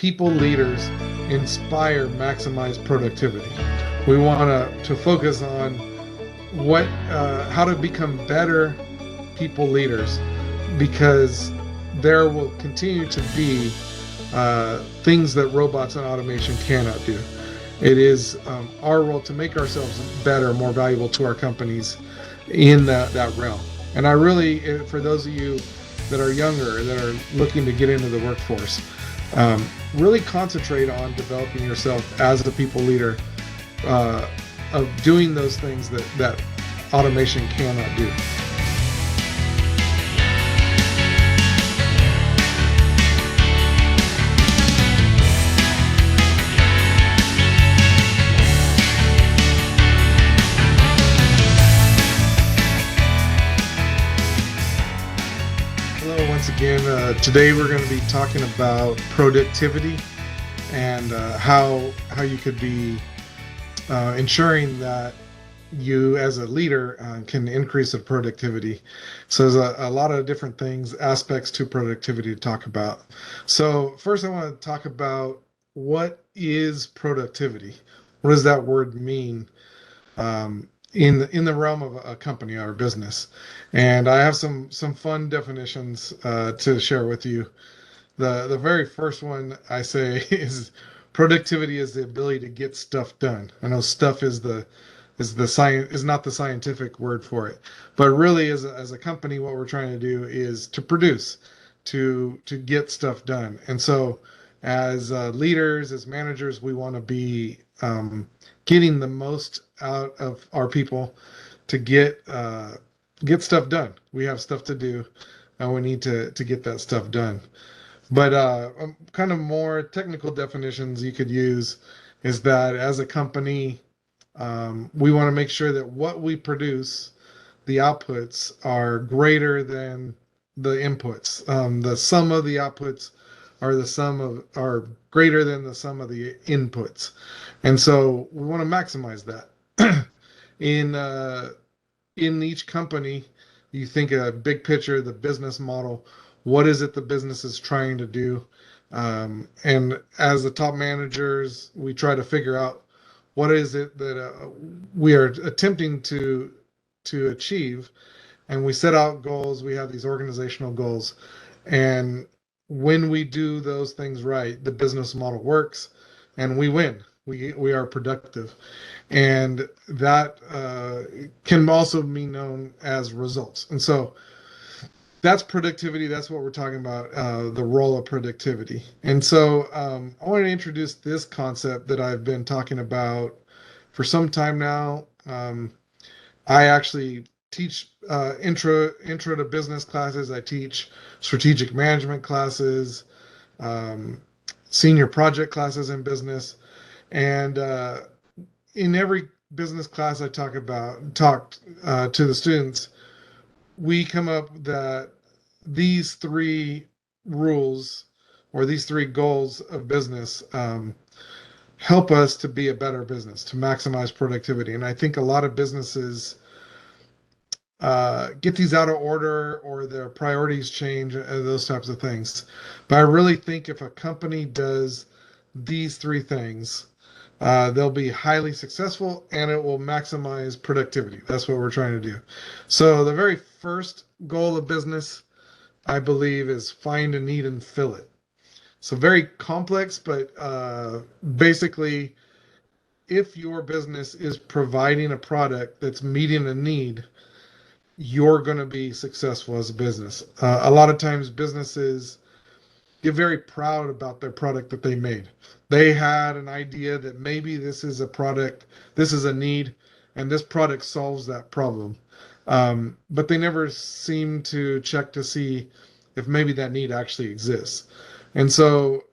people leaders inspire maximize productivity. We want to focus on how to become better people leaders, because there will continue to be things that robots and automation cannot do. It is our role to make ourselves better, more valuable to our companies in that realm. And I really, for those of you that are younger, that are looking to get into the workforce, really concentrate on developing yourself as a people leader, of doing those things that automation cannot do. Again, today we're going to be talking about productivity and how you could be ensuring that you as a leader can increase the productivity. So there's a lot of different things, aspects to productivity to talk about. So first I want to talk about what is productivity. What does that word mean in the realm of a company or a business? And I have some fun definitions to share with you. The very first one I say is productivity is the ability to get stuff done. I know stuff is not the scientific word for it, but really as a company, what we're trying to do is to produce, to get stuff done. And so as leaders, as managers, we want to be getting the most out of our people to get stuff done. We have stuff to do, and we need to get that stuff done. But kind of more technical definitions you could use is that as a company, we want to make sure that what we produce, the outputs, are greater than the inputs. The sum of the outputs are greater than the sum of the inputs, and so we want to maximize that. In each company, you think a big picture, the business model. What is it the business is trying to do? And as the top managers, we try to figure out what is it that we are attempting to achieve, and we set out goals. We have these organizational goals, and when we do those things right, the business model works, and we win. We are productive, and that can also be known as results. And so that's productivity. That's what we're talking about, the role of productivity. And so I want to introduce this concept that I've been talking about for some time now. I actually teach intro to business classes. I teach strategic management classes, senior project classes in business. And in every business class I talk to the students, we come up that these three rules or these three goals of business help us to be a better business, to maximize productivity. And I think a lot of businesses get these out of order, or their priorities change, those types of things. But I really think if a company does these three things, they'll be highly successful, and it will maximize productivity. That's what we're trying to do. So the very first goal of business, I believe, is find a need and fill it. So very complex, but basically, if your business is providing a product that's meeting a need, you're going to be successful as a business. A lot of times businesses get very proud about their product that they made. They had an idea that maybe this is a product, this is a need, and this product solves that problem. But they never seem to check to see if maybe that need actually exists. And so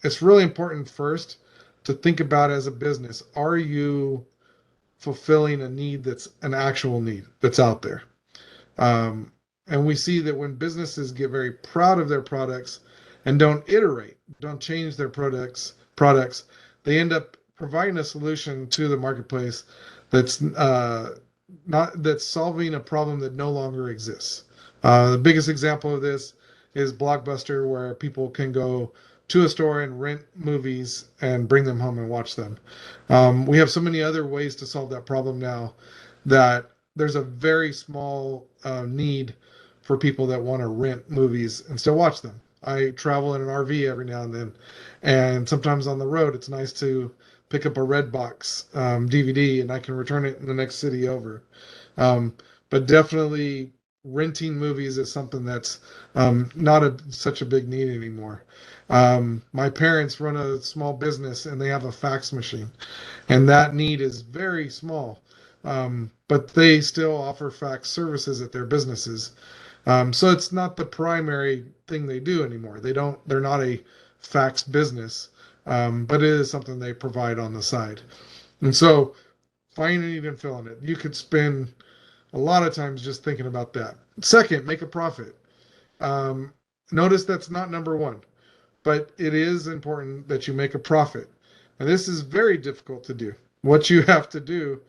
it's really important first to think about as a business, are you fulfilling a need that's an actual need that's out there? And we see that when businesses get very proud of their products and don't iterate, don't change their products, they end up providing a solution to the marketplace that's solving a problem that no longer exists. The biggest example of this is Blockbuster, where people can go to a store and rent movies and bring them home and watch them. We have so many other ways to solve that problem now that there's a very small need for people that want to rent movies and still watch them. I travel in an RV every now and then, and sometimes on the road, it's nice to pick up a Redbox DVD and I can return it in the next city over. Um, but definitely renting movies is something that's not such a big need anymore. My parents run a small business and they have a fax machine, and that need is very small. But they still offer fax services at their businesses. So it's not the primary thing they do anymore. They're not a fax business, but it is something they provide on the side. And so finding it and filling it. You could spend a lot of times just thinking about that. Second, make a profit. Um, Notice that's not number one, but it is important that you make a profit. And this is very difficult to do. What you have to do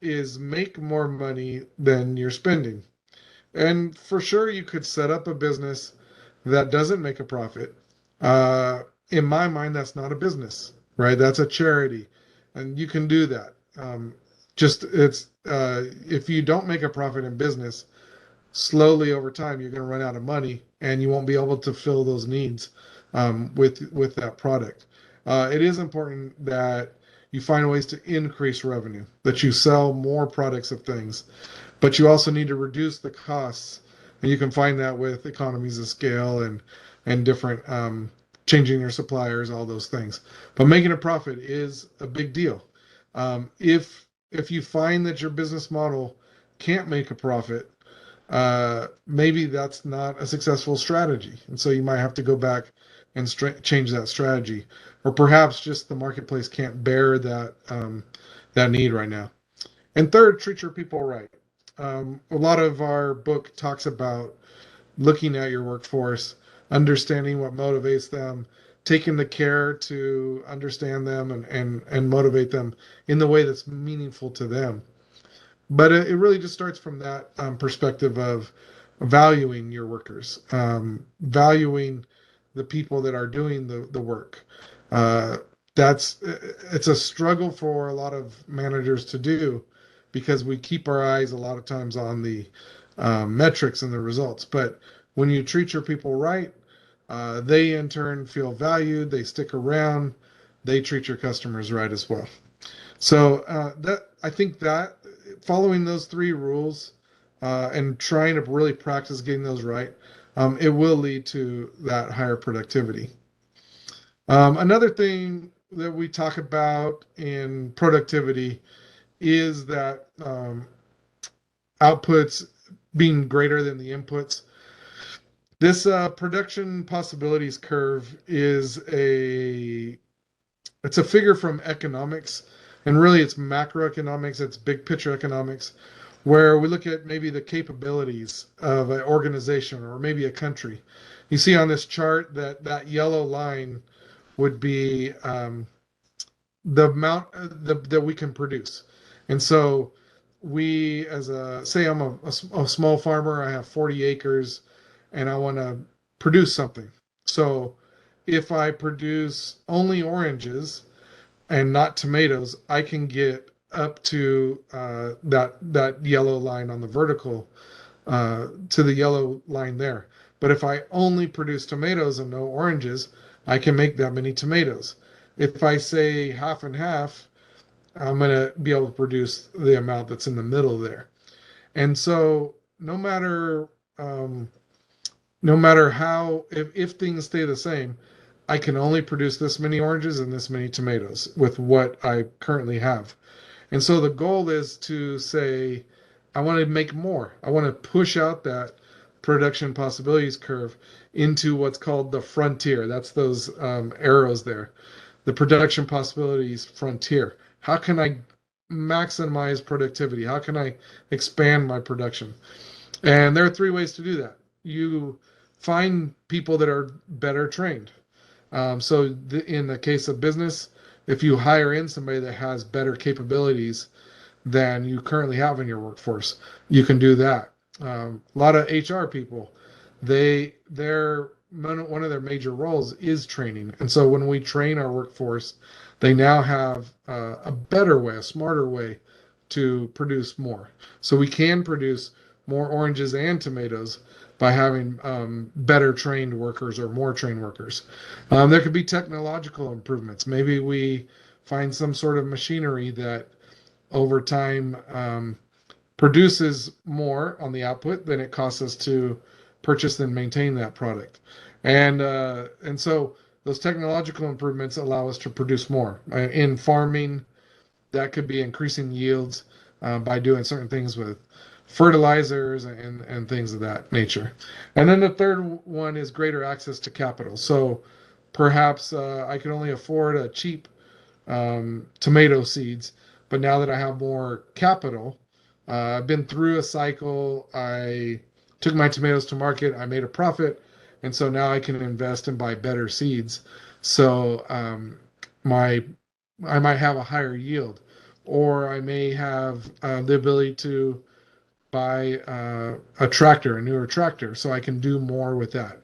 is make more money than you're spending. And for sure, you could set up a business that doesn't make a profit. Uh, in my mind, that's not a business, right? That's a charity, and you can do that. Just it's if you don't make a profit in business, slowly over time, you're going to run out of money, and you won't be able to fill those needs with that product. It is important that you find ways to increase revenue, that you sell more products of things, but you also need to reduce the costs, and you can find that with economies of scale and different changing your suppliers, all those things. But making a profit is a big deal. If you find that your business model can't make a profit, maybe that's not a successful strategy, and so you might have to go back and change that strategy, or perhaps just the marketplace can't bear that need right now. And third, treat your people right. A lot of our book talks about looking at your workforce, understanding what motivates them, taking the care to understand them and motivate them in the way that's meaningful to them. But it really just starts from that perspective of valuing your workers, valuing the people that are doing the work. Uh, it's a struggle for a lot of managers to do because we keep our eyes a lot of times on the metrics and the results. But when you treat your people right, they in turn feel valued, they stick around, they treat your customers right as well. So that I think that following those three rules and trying to really practice getting those right, it will lead to that higher productivity. Another thing that we talk about in productivity is that outputs being greater than the inputs. This production possibilities curve is it's a figure from economics, and really it's macroeconomics, it's big picture economics, where we look at maybe the capabilities of an organization or maybe a country. You see on this chart that yellow line would be the amount that we can produce. And so we, say I'm a small farmer, I have 40 acres and I want to produce something. So if I produce only oranges and not tomatoes, I can get up to that yellow line on the vertical, to the yellow line there. But if I only produce tomatoes and no oranges, I can make that many tomatoes. If I say half and half, I'm going to be able to produce the amount that's in the middle there. And so no matter how, if things stay the same, I can only produce this many oranges and this many tomatoes with what I currently have. And so the goal is to say, I want to make more. I want to push out that production possibilities curve into what's called the frontier. That's those arrows there. The production possibilities frontier. How can I maximize productivity? How can I expand my production? And there are three ways to do that. You find people that are better trained. In the case of business, if you hire in somebody that has better capabilities than you currently have in your workforce, you can do that. A lot of HR people, they're one of their major roles is training. And so when we train our workforce, they now have a better way, a smarter way to produce more. So we can produce more oranges and tomatoes by having better trained workers or more trained workers. There could be technological improvements. Maybe we find some sort of machinery that over time produces more on the output than it costs us to purchase and maintain that product. And so those technological improvements allow us to produce more. In farming, that could be increasing yields by doing certain things with fertilizers and things of that nature. And then the third one is greater access to capital. So perhaps I can only afford a cheap tomato seeds, but now that I have more capital, I've been through a cycle. I took my tomatoes to market. I made a profit, and so now I can invest and buy better seeds. So my I might have a higher yield, or I may have the ability to buy a tractor, a newer tractor, so I can do more with that.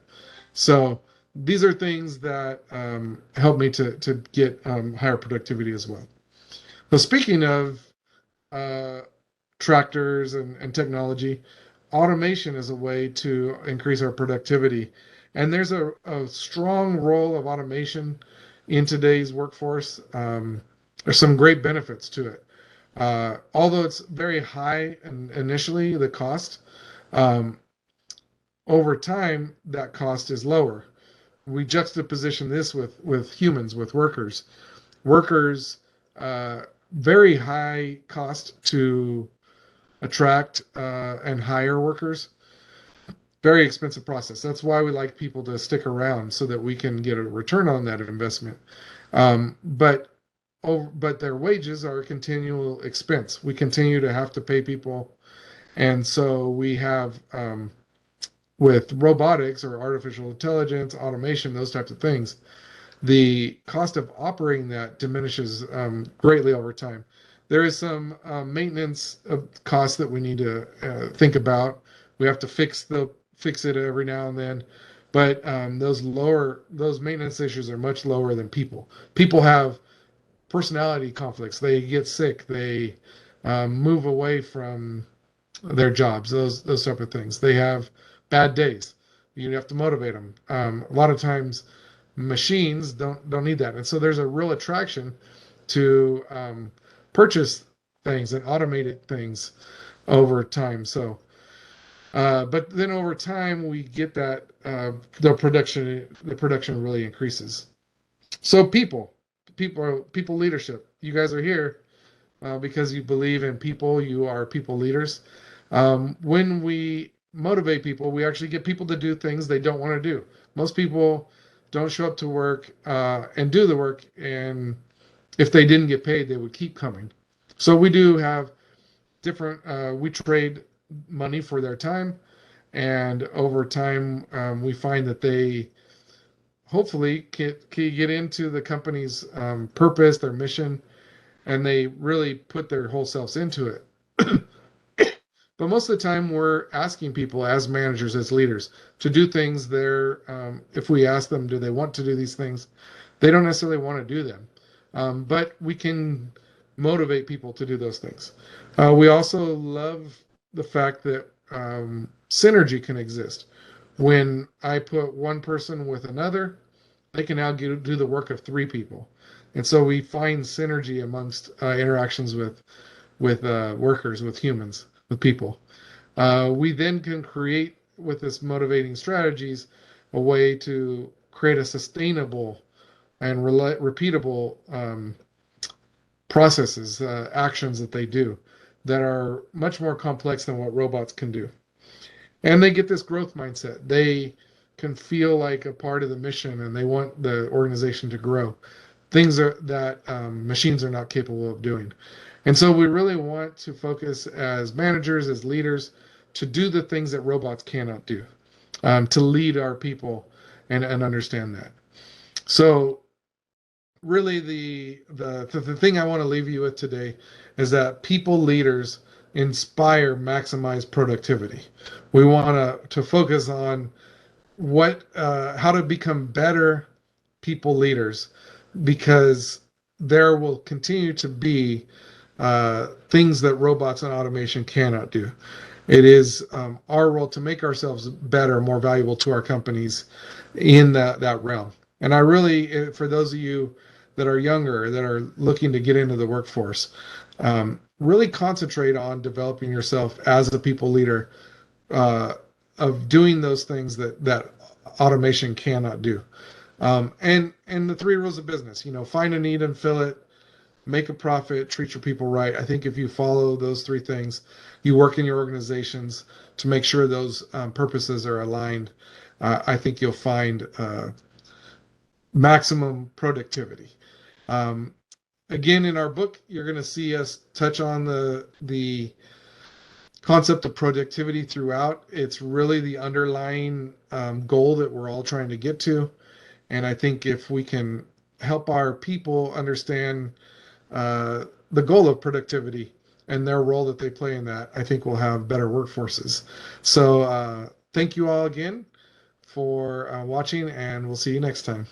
So these are things that help me to get higher productivity as well. So speaking of tractors and technology, automation is a way to increase our productivity. And there's a strong role of automation in today's workforce. There's some great benefits to it. Although it's very high initially, the cost, over time, that cost is lower. We juxtaposition this with humans, with workers. Workers, very high cost to attract and hire workers. Very expensive process. That's why we like people to stick around so that we can get a return on that investment. But their wages are a continual expense. We continue to have to pay people. And so we have, with robotics or artificial intelligence, automation, those types of things, the cost of operating that diminishes greatly over time. There is some maintenance costs that we need to think about. We have to fix it every now and then, but those maintenance issues are much lower than people. People have personality conflicts. They get sick. They move away from their jobs. Those type of things. They have bad days. You have to motivate them. A lot of times, machines don't need that, and so there's a real attraction to purchase things and automated things over time. So, but then over time we get that the production really increases. So people leadership. You guys are here because you believe in people. You are people leaders. When we motivate people, we actually get people to do things they don't want to do. Most people don't show up to work and do the work, and if they didn't get paid, they would keep coming. So we do have different, we trade money for their time, and over time we find that they hopefully can get into the company's purpose, their mission, and they really put their whole selves into it. But most of the time we're asking people as managers, as leaders, to do things if we ask them, do they want to do these things? They don't necessarily want to do them. But we can motivate people to do those things. We also love the fact that synergy can exist. When I put one person with another, they can now do the work of three people. And so we find synergy amongst interactions with workers, with humans, with people. We then can create, with this motivating strategies, a way to create a sustainable and repeatable processes, actions that they do that are much more complex than what robots can do. And they get this growth mindset. They can feel like a part of the mission, and they want the organization to grow. Things that machines are not capable of doing. And so we really want to focus as managers, as leaders, to do the things that robots cannot do, to lead our people and understand that. So really the thing I want to leave you with today is that people leaders inspire maximize productivity. We want to focus on how to become better people leaders, because there will continue to be things that robots and automation cannot do. It is our role to make ourselves better, more valuable to our companies in that realm. And I really, for those of you that are younger, that are looking to get into the workforce, really concentrate on developing yourself as a people leader, uh, of doing those things that automation cannot do. And the three rules of business, find a need and fill it, make a profit, treat your people right. I think if you follow those three things, you work in your organizations to make sure those purposes are aligned, I think you'll find maximum productivity. Um, Again, in our book, you're going to see us touch on the concept of productivity throughout. It's really the underlying goal that we're all trying to get to. And I think if we can help our people understand the goal of productivity and their role that they play in that, I think we'll have better workforces. So thank you all again for watching, and we'll see you next time.